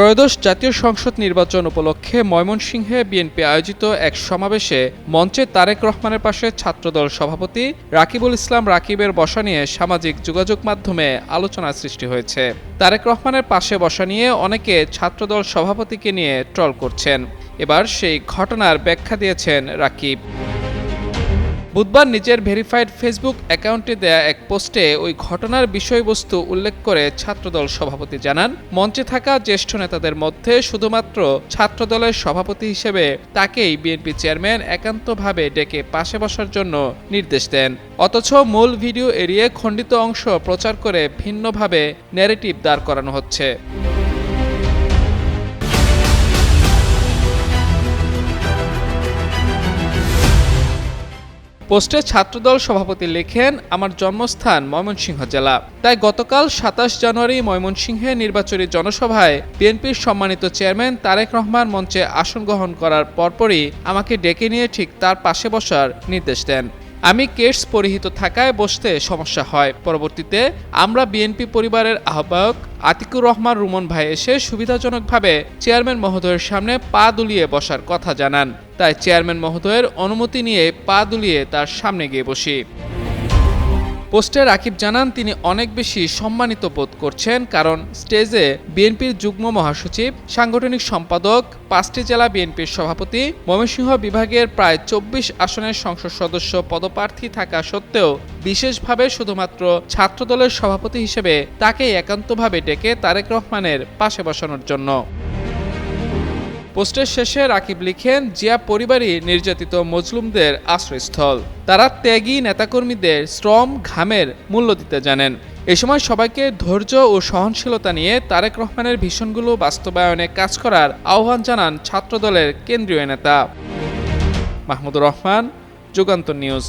ত্রয়োদশ জাতীয় সংসদ নির্বাচন উপলক্ষে ময়মনসিংহে বিএনপি আয়োজিত এক সমাবেশে মঞ্চে তারেক রহমানের পাশে ছাত্রদল সভাপতি রাকিবুল ইসলাম রাকিবের বসা নিয়ে সামাজিক যোগাযোগ মাধ্যমে আলোচনার সৃষ্টি হয়েছে। তারেক রহমানের পাশে বসা নিয়ে অনেকে ছাত্রদল সভাপতিকে নিয়ে ট্রল করছেন। এবার সেই ঘটনার ব্যাখ্যা দিয়েছেন রাকিব। বুধবার নিজের ভেরিফাইড ফেসবুক অ্যাকাউন্টে দেয়া এক পোস্টে ওই ঘটনার বিষয়বস্তু উল্লেখ করে ছাত্রদল সভাপতি জানান, মঞ্চে থাকা জ্যেষ্ঠ নেতাদের মধ্যে শুধুমাত্র ছাত্রদলের সভাপতি হিসেবে তাকেই বিএনপি চেয়ারম্যান একান্তভাবে ডেকে পাশে বসার জন্য নির্দেশ দেন। অথচ মূল ভিডিও এড়িয়ে খণ্ডিত অংশ প্রচার করে ভিন্নভাবে ন্যারেটিভ দাঁড় করানো হচ্ছে। পোস্টে ছাত্রদল সভাপতি লেখেন, আমার জন্মস্থান ময়মনসিংহ জেলা, তাই গতকাল ২৭ জানুয়ারি ময়মনসিংহে নির্বাচনী জনসভায় বিএনপির সম্মানিত চেয়ারম্যান তারেক রহমান মঞ্চে আসন গ্রহণ করার পরপরই আমাকে ডেকে নিয়ে ঠিক তার পাশে বসার নির্দেশ দেন। আমি কেটস পরিহিত থাকায় বসতে সমস্যা হয়। পরবর্তীতে আমরা বিএনপি পরিবারের আহ্বায়ক আতিকুর রহমান রুমন ভাই এসে সুবিধাজনকভাবে চেয়ারম্যান মহোদয়ের সামনে পা দুলিয়ে বসার কথা জানান। তাই চেয়ারম্যান মহোদয়ের অনুমতি নিয়ে পা দুলিয়ে তার সামনে গিয়ে বসি। পোস্টে রাকিব জানান, তিনি অনেক বেশি সম্মানিত বোধ করছেন, কারণ স্টেজে বিএনপির যুগ্ম মহাসচিব, সাংগঠনিক সম্পাদক, ৫টি জেলা বিএনপির সভাপতি, ময়মনসিংহ বিভাগের প্রায় ২৪ আসনের সংসদ সদস্য পদপ্রার্থী থাকা সত্ত্বেও বিশেষভাবে শুধুমাত্র ছাত্রদলের সভাপতি হিসেবে তাকেই একান্তভাবে ডেকে তারেক রহমানের পাশে বসানোর জন্য। পোস্টের শেষে রাকিব লিখেন, জিয়া পরিবারই নির্যাতিত মজলুমদের আশ্রয়স্থল। তারা ত্যাগী নেতাকর্মীদের শ্রম ঘামের মূল্য দিতে জানেন। এ সময় সবাইকে ধৈর্য ও সহনশীলতা নিয়ে তারেক রহমানের ভিশনগুলো বাস্তবায়নে কাজ করার আহ্বান জানান ছাত্রদলের কেন্দ্রীয় নেতা। মাহমুদুর রহমান, যুগান্তর নিউজ।